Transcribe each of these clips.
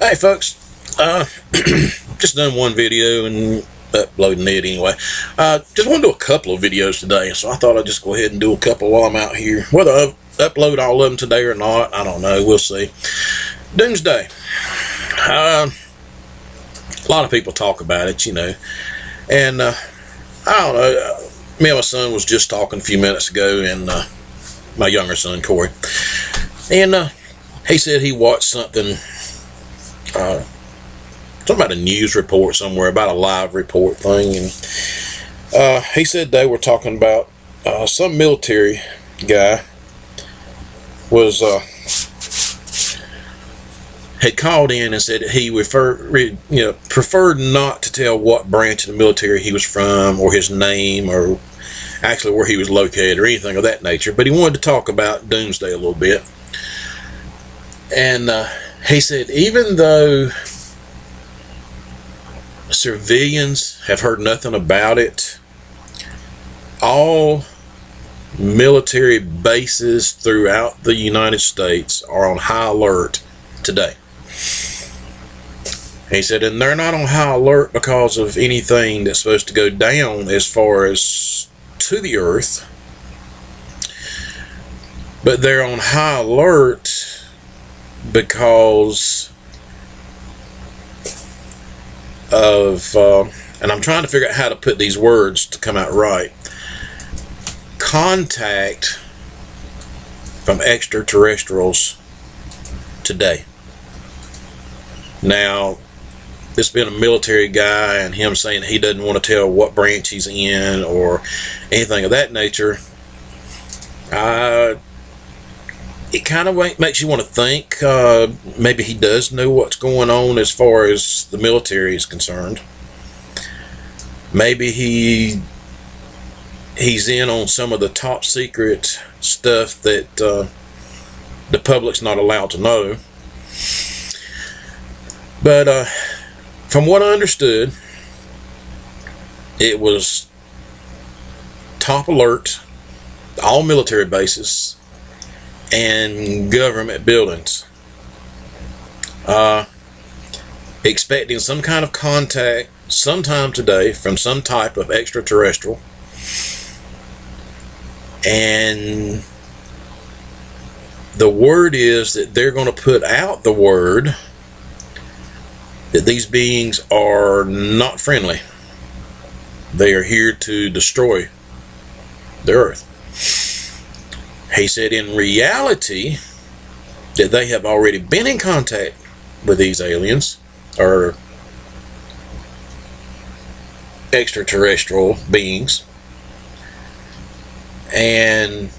Hey folks, just done one video and uploading it anyway. Just want to do a couple of videos today, so I thought I'd just go ahead and do a couple while I'm out here. Whether I upload all of them today or not, I don't know. We'll see. Doomsday. A lot of people talk about it, you know, and I don't know. Me and my son was just talking a few minutes ago, and my younger son Corey, and he said he watched something. Talking about a news report somewhere, about a live report thing, and he said they were talking about some military guy was had called in and said he preferred not to tell what branch of the military he was from, or his name, or actually where he was located, or anything of that nature, but he wanted to talk about Doomsday a little bit. And he said even though civilians have heard nothing about it, all military bases throughout the United States are on high alert today. He said, and they're not on high alert because of anything that's supposed to go down as far as to the earth, but they're on high alert because of, and I'm trying to figure out how to put these words to come out right, contact from extraterrestrials today. Now, this being a military guy and him saying he doesn't want to tell what branch he's in or anything of that nature, it kind of makes you want to think maybe he does know what's going on as far as the military is concerned. Maybe he's in on some of the top secret stuff that the public's not allowed to know. But from what I understood, it was top alert, all military bases and government buildings, expecting some kind of contact sometime today from some type of extraterrestrial. And the word is that they're going to put out the word that these beings are not friendly. They are here to destroy the earth. He said in reality that they have already been in contact with these aliens or extraterrestrial beings, and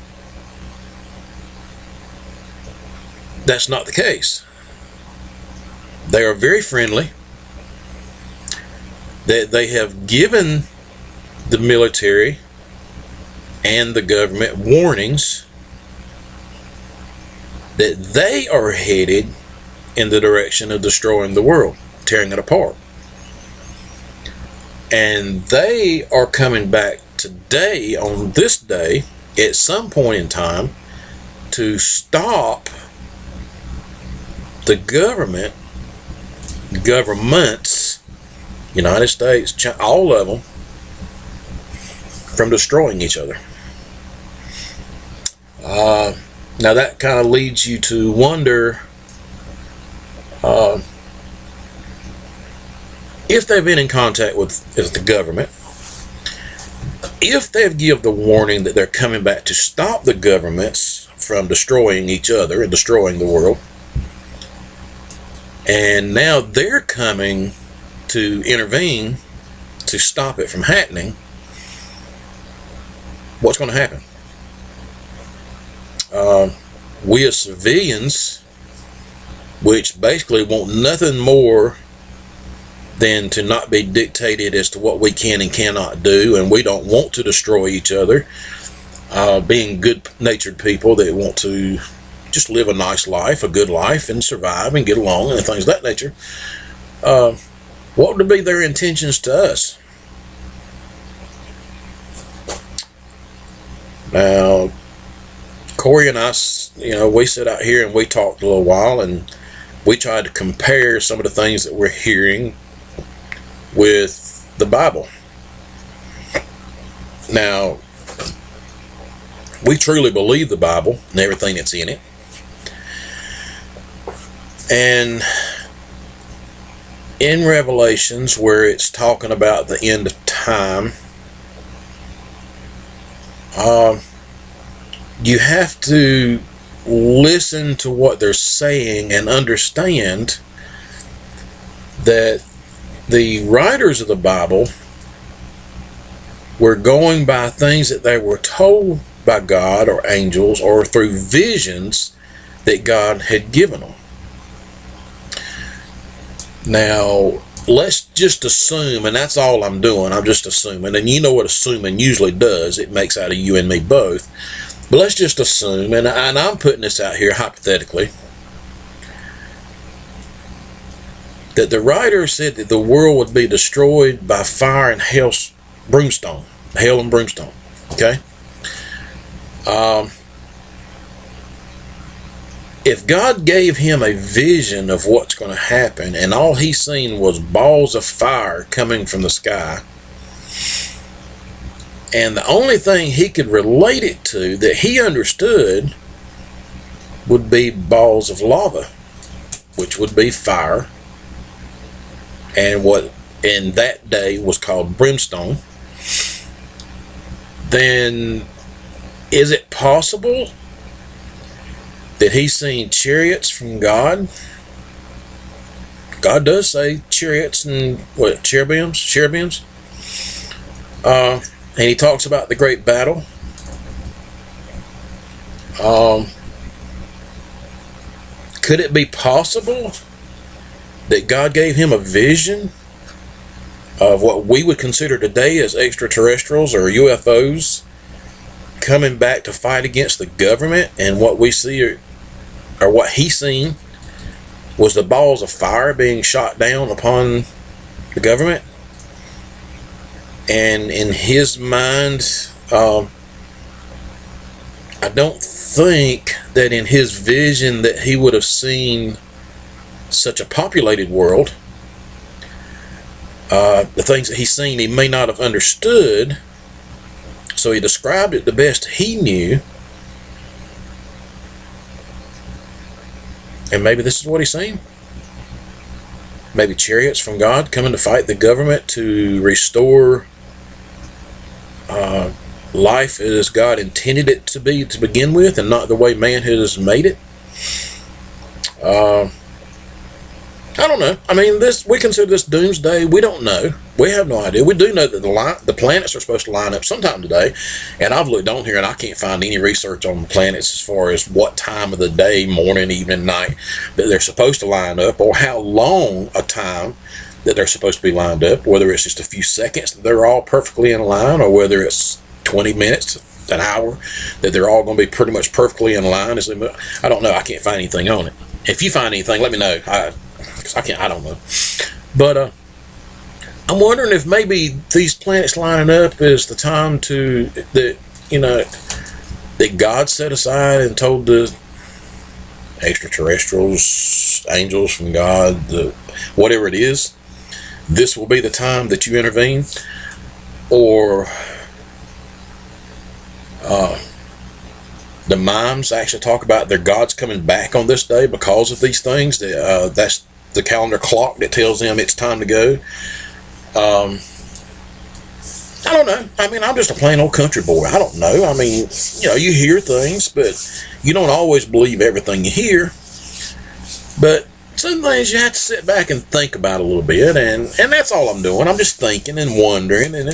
that's not the case. They are very friendly, that they have given the military and the government warnings that they are headed in the direction of destroying the world, tearing it apart. And they are coming back today, on this day, at some point in time, to stop the governments, United States, China, all of them, from destroying each other. Now that kind of leads you to wonder if they've been in contact with the government, if they've given the warning that they're coming back to stop the governments from destroying each other and destroying the world, and now they're coming to intervene to stop it from happening. What's going to happen? We as civilians, which basically want nothing more than to not be dictated as to what we can and cannot do, and we don't want to destroy each other, being good-natured people that want to just live a nice life, a good life, and survive and get along and things of that nature. What would be their intentions to us? Now, Corey and I, we sit out here and we talked a little while, and we tried to compare some of the things that we're hearing with the Bible. Now, we truly believe the Bible and everything that's in it. And in Revelations, where it's talking about the end of time, you have to listen to what they're saying and understand that the writers of the Bible were going by things that they were told by God or angels or through visions that God had given them. Now, let's just assume, and that's all I'm doing, I'm just assuming, and you know what assuming usually does, it makes out of you and me both. But let's just assume, and I'm putting this out here hypothetically, that the writer said that the world would be destroyed by fire and hell and brimstone. Okay? If God gave him a vision of what's going to happen, and all he seen was balls of fire coming from the sky, and the only thing he could relate it to that he understood would be balls of lava, which would be fire, and what in that day was called brimstone, then is it possible that he's seen chariots from God? God does say chariots and what, cherubims. And he talks about the great battle. Could it be possible that God gave him a vision of what we would consider today as extraterrestrials or UFOs coming back to fight against the government, and what we see or what he seen was the balls of fire being shot down upon the government? And in his mind, I don't think that in his vision that he would have seen such a populated world. The things that he's seen he may not have understood, so he described it the best he knew. And maybe this is what he's seen. Maybe chariots from God coming to fight the government to restore life as God intended it to be to begin with, and not the way man has made it. I don't know. I mean, we consider this doomsday. We don't know. We have no idea. We do know that the planets are supposed to line up sometime today, and I've looked on here and I can't find any research on the planets as far as what time of the day, morning, evening, night, that they're supposed to line up, or how long a time that they're supposed to be lined up, whether it's just a few seconds that they're all perfectly in line, or whether it's 20 minutes, an hour, that they're all going to be pretty much perfectly in line as they move. I don't know. I can't find anything on it. If you find anything, let me know. I don't know. But I'm wondering if maybe these planets lining up is the time that God set aside and told the extraterrestrials, angels from God, whatever it is, this will be the time that you intervene. Or the mimes actually talk about their gods coming back on this day because of these things. That's the calendar clock that tells them it's time to go. I don't know. I mean, I'm just a plain old country boy. I don't know. I mean, you hear things, but you don't always believe everything you hear. But some things you have to sit back and think about a little bit, and that's all I'm doing. I'm just thinking and wondering, and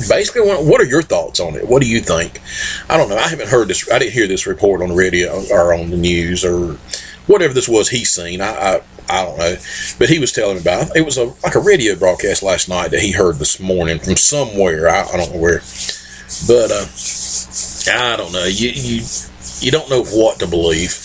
basically, what are your thoughts on it? What do you think? I don't know. I haven't heard this. I didn't hear this report on the radio or on the news or whatever this was he's seen. I don't know, but he was telling me about it. It was like a radio broadcast last night that he heard this morning from somewhere. I don't know where, but I don't know. You don't know what to believe.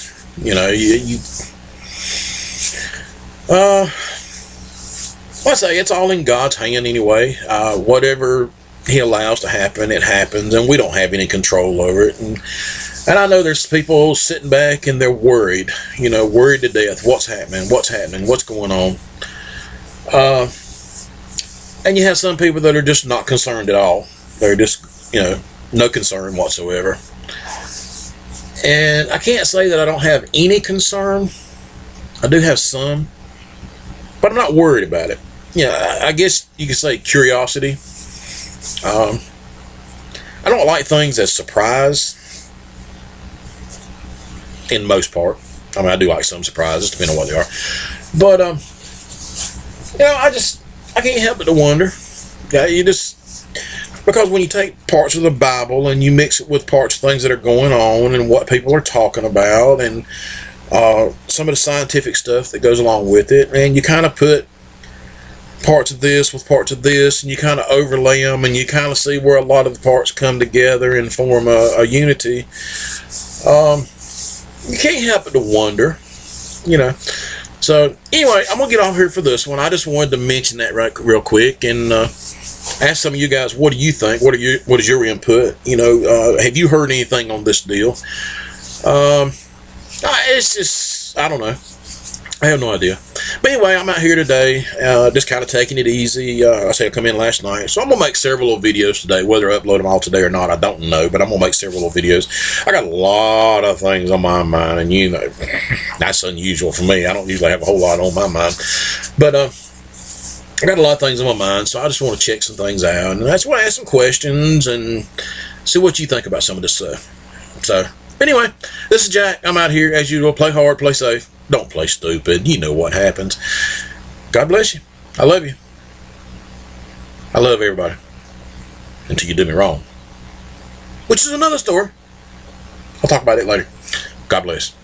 I say it's all in God's hand anyway. Whatever he allows to happen, it happens, and we don't have any control over it. And And I know there's people sitting back and they're worried, worried to death. What's happening? What's going on? And you have some people that are just not concerned at all. They're just, no concern whatsoever. And I can't say that I don't have any concern. I do have some, but I'm not worried about it. I guess you could say curiosity. I don't like things as surprise. In most part, I do like some surprises, depending on what they are. But I can't help but to wonder. Because when you take parts of the Bible and you mix it with parts of things that are going on and what people are talking about and some of the scientific stuff that goes along with it, and you kind of put parts of this with parts of this, and you kind of overlay them, and you kind of see where a lot of the parts come together and form a unity. You can't help but to wonder, So anyway, I'm gonna get off here for this one. I just wanted to mention that real quick and ask some of you guys, what do you think? What is your input? Have you heard anything on this deal? It's just, I don't know. I have no idea. But anyway, I'm out here today, just kind of taking it easy. I say I come in last night, so I'm going to make several videos today. Whether I upload them all today or not, I don't know, but I'm going to make several videos. I got a lot of things on my mind, and that's unusual for me. I don't usually have a whole lot on my mind. But I got a lot of things on my mind, so I just want to check some things out. And I just want to ask some questions and see what you think about some of this stuff. So, anyway, this is Jack. I'm out here, as usual. Play hard, play safe. Don't play stupid. You know what happens. God bless you. I love you. I love everybody. Until you do me wrong. Which is another story. I'll talk about it later. God bless.